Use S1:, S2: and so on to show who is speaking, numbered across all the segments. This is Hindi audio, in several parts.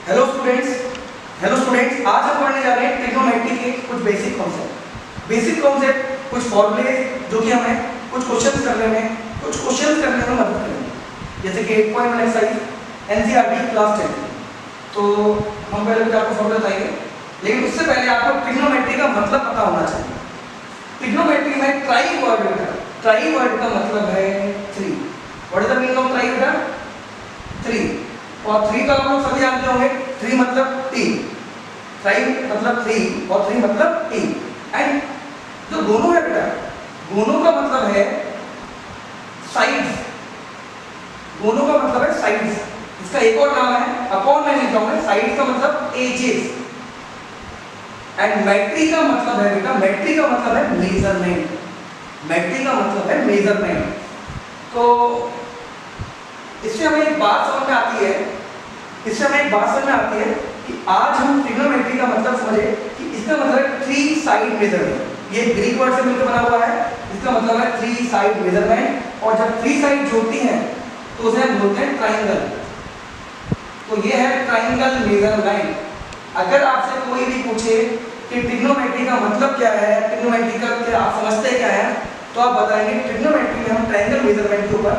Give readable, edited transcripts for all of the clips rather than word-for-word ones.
S1: हेलो स्टूडेंट्स, आज हम पढ़ने जा रहे हैं ट्रिग्नोमेट्री के कुछ बेसिक कॉन्सेप्ट, कुछ फॉर्मूले जो कि हमें कुछ क्वेश्चंस करने में मदद करेंगे, जैसे कि 8.1 एक्सरसाइज एनसीईआरटी क्लास 10। तो हम पहले कुछ आपको फॉर्मूले बताएंगे, लेकिन उससे पहले आपको ट्रिग्नोमेट्री का मतलब पता होना चाहिए। ट्रिग्नोमेट्री में ट्राई वर्ड का मतलब है 3। What is the meaning of try बेटा? 3। और 3 तो आप लोग सभी जानते होंगे, 3 मतलब 3, ट्राई मतलब 3 और 3 मतलब 3। एंड जो दोनों है बेटा, दोनों का मतलब है साइड्स। दोनों का मतलब है साइड्स। इसका एक और नाम है, अपॉन में लिखा हुआ है, साइड का मतलब एजेस। एंड मेट्री का मतलब है बेटा, मेट्री का मतलब है मेजरमेंट। मेट्री का मतलब है मेजरमेंट। तो इससे हमें एक बात समझ में आती है, कि आज हम ट्रिग्नोमेट्री का मतलब समझे कि इसका मतलब है 3 साइड मेजरमेंट। ये ग्रीक वर्ड से मिलकर बना हुआ है। इसका मतलब है 3 साइड मेजरमेंट। और जब 3 साइड जोड़ती हैं तो उसे हम बोलते हैं ट्राइंगल। तो ये है ट्राइंगल मेजरमेंट। अगर आपसे कोई भी पूछे कि ट्रिग्नोमेट्री का मतलब क्या है, ट्रिग्नोमेट्री का क्या आप समझते क्या है, तो आप बताएंगे ट्रिग्नोमेट्री में हम ट्राइंगल मेजरमेंट के ऊपर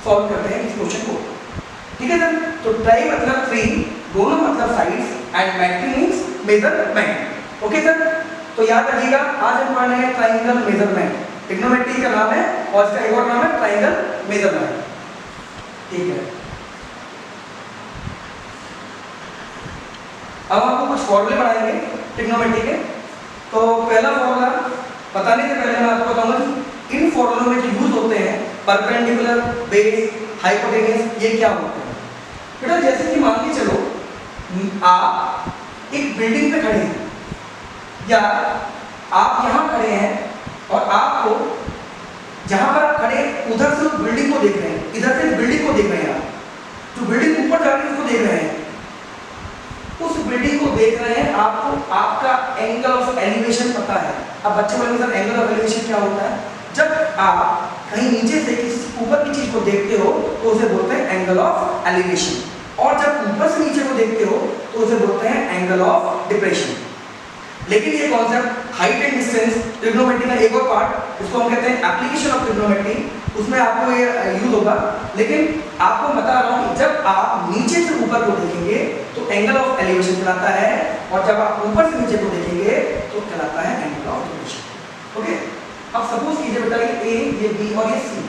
S1: सॉल्व करते हैं इस क्वेश्चन को। ठीक है सर? तो ट्राई मतलब 3, दोनों मतलब sides, and metry means measurement. Okay sir? तो याद रखिएगा, आज हम पढ़ रहे हैं ट्राइंगल मेजरमेंट। ट्रिग्नोमेट्री का नाम है और इसका एक और नाम है ट्राइंगल मेजरमेंट। ठीक है, अब आपको कुछ फॉर्मूले पढ़ाएंगे ट्रिग्नोमेट्री के। तो पहला फॉर्मूला बताने से पहले मैं आपको बताऊंगा कि इन फॉर्मूलों में जो यूज होते हैं, परपेंडिकुलर, बेस, हाइपोटेन्यूज, ये क्या होते हैं बेटा। जैसे कि मान के चलो आप एक बिल्डिंग पे खड़े हैं, या आप यहाँ खड़े हैं और आपको जहां पर आप खड़े उधर से उस बिल्डिंग को देख रहे हैं, इधर से बिल्डिंग को देख रहे हैं। आप जो बिल्डिंग ऊपर जा रही है उसको देख रहे हैं, उस बिल्डिंग को देख रहे हैं, आपको आपका एंगल ऑफ एलिवेशन पता है। अब बच्चे बोलेंगे सर एंगल ऑफ एलिवेशन क्या होता है? जब आप कहीं नीचे से किसी ऊपर की चीज को देखते हो तो उसे बोलते हैं एंगल ऑफ एलिवेशन, और जब ऊपर से नीचे को देखते हो तो उसे बोलते हैं एंगल ऑफ डिप्रेशन। लेकिन ये concept height and distance trigonometry का एक और पार्ट, इसको हम कहते हैं एप्लीकेशन ऑफ ट्रिग्नोमेट्री, उसमें आपको ये यूज होगा। लेकिन आपको बता रहा हूँ कि जब आप नीचे से ऊपर को देखेंगे तो एंगल ऑफ एलिवेशन कहलाता है, और जब आप ऊपर से नीचे को देखेंगे तो कहलाता है एंगल ऑफ डिप्रेशन। ओके, अब सपोज कीजिए बेटा ये ए, ये बी और ये सी।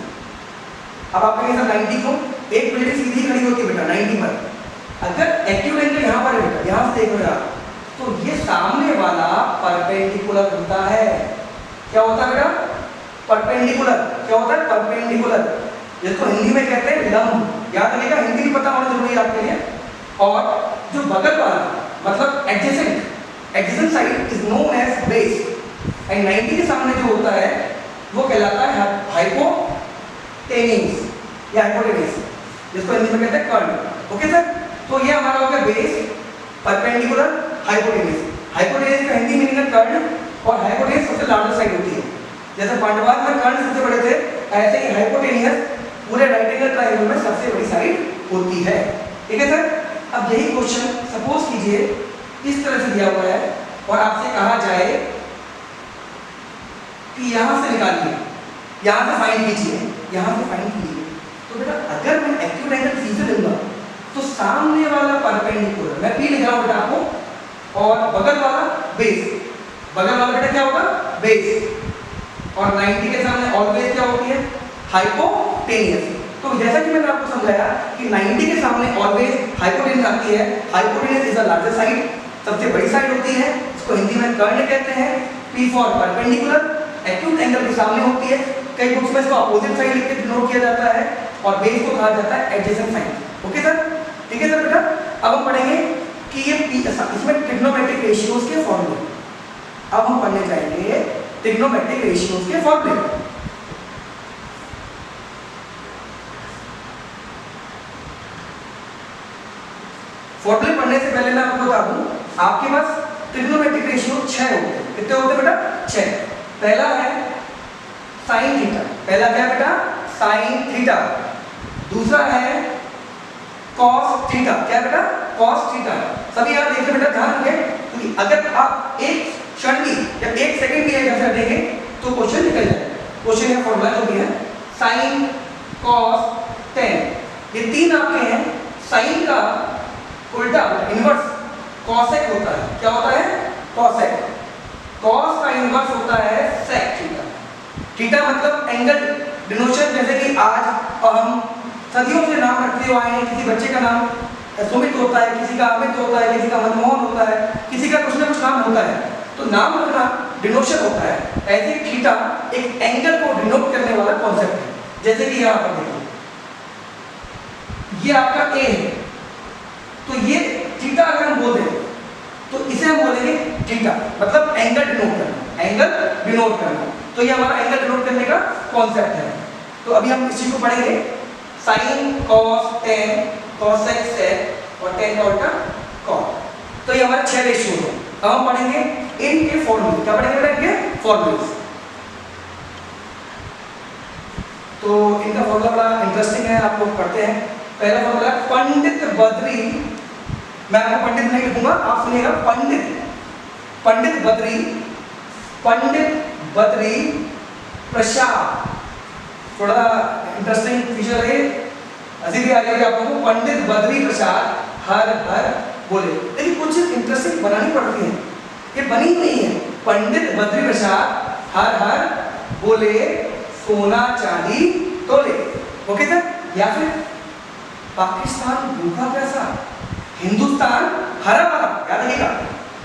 S1: अब आप कहेंगे सर 90 को, एक बिल्डिंग सीधी खड़ी होती है बेटा 90 पर, अगर एक्यूट एंगल यहाँ पर है बेटा, यहाँ से देख रहे हो आप, तो ये सामने वाला परपेंडिकुलर होता है। क्या होता है बेटा? परपेंडिकुलर। क्या होता है? परपेंडिकुलर, जिसको हिंदी में कहते हैं लंब। याद रखिएगा, हिंदी भी पता होना जरूरी है आपके लिए। और जो बगल वाला मतलब adjacent side is known as base, and 90 के सामने जो होता है वो कहलाता है हाइपोटेन्यूज या हाइपोटेन्यूज, जिसको हिंदी में कहते हैं कर्ण। Okay sir? तो ये हमारा हो गया बेस, परपेंडिकुलर, हाइपोटेन्यूज। हाइपोटेन्यूज का हिंदी मीनिंग है कर्ण, और हाइपोटेन्यूज सबसे लार्जर साइड होती है। जैसे पांडवाद में कर्ण सबसे बड़े थे, ऐसे ही हाइपोटेन्यूज पूरे राइट एंगल ट्रायंगल में सबसे बड़ी साइड होती है। ठीक है सर? अब यही क्वेश्चन सपोज कीजिए इस तरह से दिया हुआ है और आपसे कहा जाए कि यहां से निकालिए, यहां से फाइंड कीजिए, यहां से फाइंड कीजिए। तो बेटा अगर मैं एक्यूट एंगल सी से लूंगा तो सामने वाला परपेंडिकुलर, मैं पी लिख रहा हूं बेटा आपको, और बगल वाला बेस। बगल वाला बेटा क्या होगा? बेस। और 90 के सामने ऑलवेज क्या होती है? हाइपोटेन्यूज। तो जैसा कि मैंने आपको समझाया कि 90 के सामने ऑलवेज हाइपोटेन्यूज आती है। Hypotenuse is the largest side, सबसे बड़ी साइड होती है, इसको हिंदी में कर्ण कहते हैं। P for perpendicular, acute angle के सामने होती है। कई बुक्स में इसको अपोजिट साइड लिख के डिनोट किया जाता है, और बेस को कहा जाता है एडजेसेंट साइड। Okay sir? ठीक है सर बेटा? अब हम पढ़ेंगे कि ये इसमें ट्रिग्नोमेट्रिक रेशियोज के फॉर्मूले। अब हम पढ़ने जाएंगे ट्रिग्नोमेट्रिक रेशियोज के फॉर्मूले। फॉर्मूले पढ़ने से पहले मैं आपको बता दूं, आपके पास ट्रिग्नोमेट्रिक रेशियो 6 होते हैं। कितने होते हैं बेटा? 6। पहला है साइन थीटा। पहला क्या है बेटा? Sine theta. दूसरा है कॉस थीटा। क्या बेटा? cos theta. सभी यहाँ देखिए बेटा, ध्यान रखें, क्योंकि अगर आप एक क्षण भी या एक सेकंड भी ऐसा देखें तो क्वेश्चन निकल जाएगा। क्वेश्चन का फॉर्मूला जो भी है sin cos tan, ये तीन आपके हैं। साइन का उल्टा इनवर्स cosec होता है। क्या होता है? cosec। cos का इनवर्स होता है sec थीटा। थीटा मतलब एंगल डिनोशन। जैसे कि आज हम सदियों से नाम रखते हुए आए हैं, किसी बच्चे का नाम सुमित होता है, किसी का अमित होता है, किसी का मनमोहन होता है, किसी का कुछ ना कुछ नाम होता है, तो नाम रखना डिनोशन होता है। ऐसे थीटा एक एंगल को डिनोट करने वाला कॉन्सेप्ट है। जैसे कि यहाँ पर देखो, ये आपका ए है, तो ये थीटा अगर हम बोल दें तो इसे हम बोलेंगे थीटा, मतलब एंगल डिनोट करना, एंगल डिनोट करना। तो ये हमारा एंगल डिनोट करने का कॉन्सेप्ट है। तो अभी हम इसी को पढ़ेंगे, sine cos tan, cosec sec और टेन का उल्टा कॉट। तो ये हमारे 6 रेशियो हैं। अब हम पढ़ेंगे इनके फॉर्मूले। क्या पढ़ेंगे बेटा? इनके फॉर्मूले। तो इनका फॉर्मूला बड़ा इंटरेस्टिंग है, आप लोग पढ़ते हैं। पहला फॉर्मूला पंडित बद्री, मैं आपको पंडित नहीं लिखूंगा, आप सुनिएगा, पंडित बद्री प्रसाद। थोड़ा इंटरेस्टिंग फीचर है, हंसी भी आ रही है आप लोगों को। पंडित बद्री प्रसाद हर हर बोले। लेकिन कुछ इंटरेस्टिंग बनानी पड़ती है, ये बनी नहीं है। पंडित बद्री प्रसाद हर हर बोले, सोना चांदी तोले। Okay sir? या फिर पाकिस्तान भूखा प्यासा, हिंदुस्तान हरा भरा। याद रखिएगा,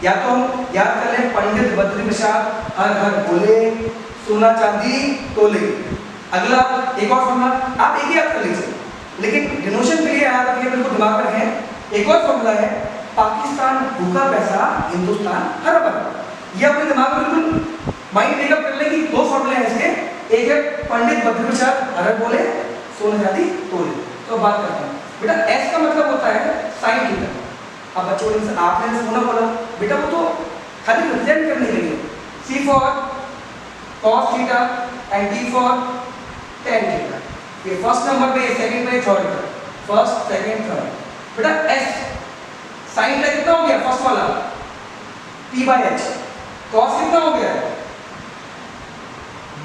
S1: या तो हम याद कर लें पंडित बद्री प्रसाद हर हर बोले, सोना चांदी तोले। अगला एक और फॉर्मूला आप एक ही याद कर लीजिए, लेकिन डिनोशन के लिए याद रखिए, बिल्कुल दिमाग में रखें। एक और फॉर्मूला है पाकिस्तान भूखा पैसा, हिंदुस्तान हरा भरा। ये अपने दिमाग में बिल्कुल माइंड मेकअप कर लें कि 2 फॉर्मूले हैं इसके। एक है पंडित बद्री प्रसाद हर हर बोले, सोना चांदी तोले। तो बात करते हैं बेटा, एस का मतलब होता है साइन थीटा। अब बच्चों ने आपने सोना बोला बेटा, वो तो खाली रिप्रेजेंट करने के लिए। C for cos theta and T for tan theta. ये फर्स्ट नंबर पे, सेकंड पे, थर्ड पे, फर्स्ट सेकंड थर्ड। बेटा एस साइन का कितना हो गया? फर्स्ट वाला p/h। कॉस कितना हो गया?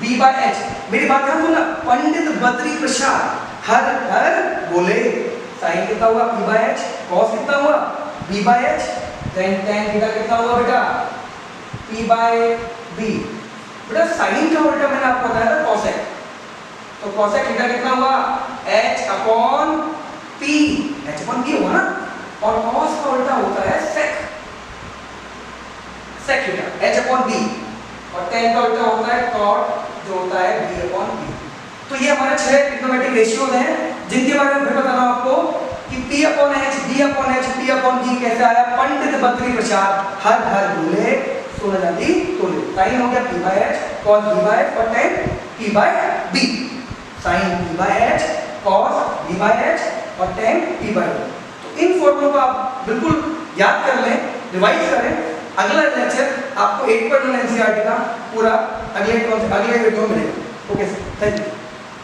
S1: b/h। मेरी बात ध्यान सुनना, पंडित बद्री प्रसाद हर हर बोले, साइन कितना हुआ? p/h। कॉस कितना हुआ? b/h। टेन थीटा कितना हुआ बेटा? p/b। बेटा साइन का उल्टा मैंने आपको बताया था कॉसेक, तो कॉसेक थीटा कितना हुआ? h/p। h/p हुआ ना। और कॉस का उल्टा होता है सेक, सेक थीटा h/b। और टेन का उल्टा होता है कॉट, जो होता है b/b। तो ये हमारे 6 ट्रिग्नोमेट्रिक रेशियोज हैं, जिनके बारे में फिर बता रहा हूं आपको कि p/h, d/h, p/d कैसे आया। पंडित बद्री प्रसाद हर हर बोले, सोना चांदी तोले। साइन हो गया p/h, cos b/h और tan p/b। Sign p/h, cos b/h और tan p/b। तो इन फॉर्मूलों को आप बिल्कुल याद कर लें, रिवाइज करें। अगला लेक्चर आपको 8.1 एनसीईआरटी का पूरा अगले वीडियो में मिलेगा। Okay sir, thank you.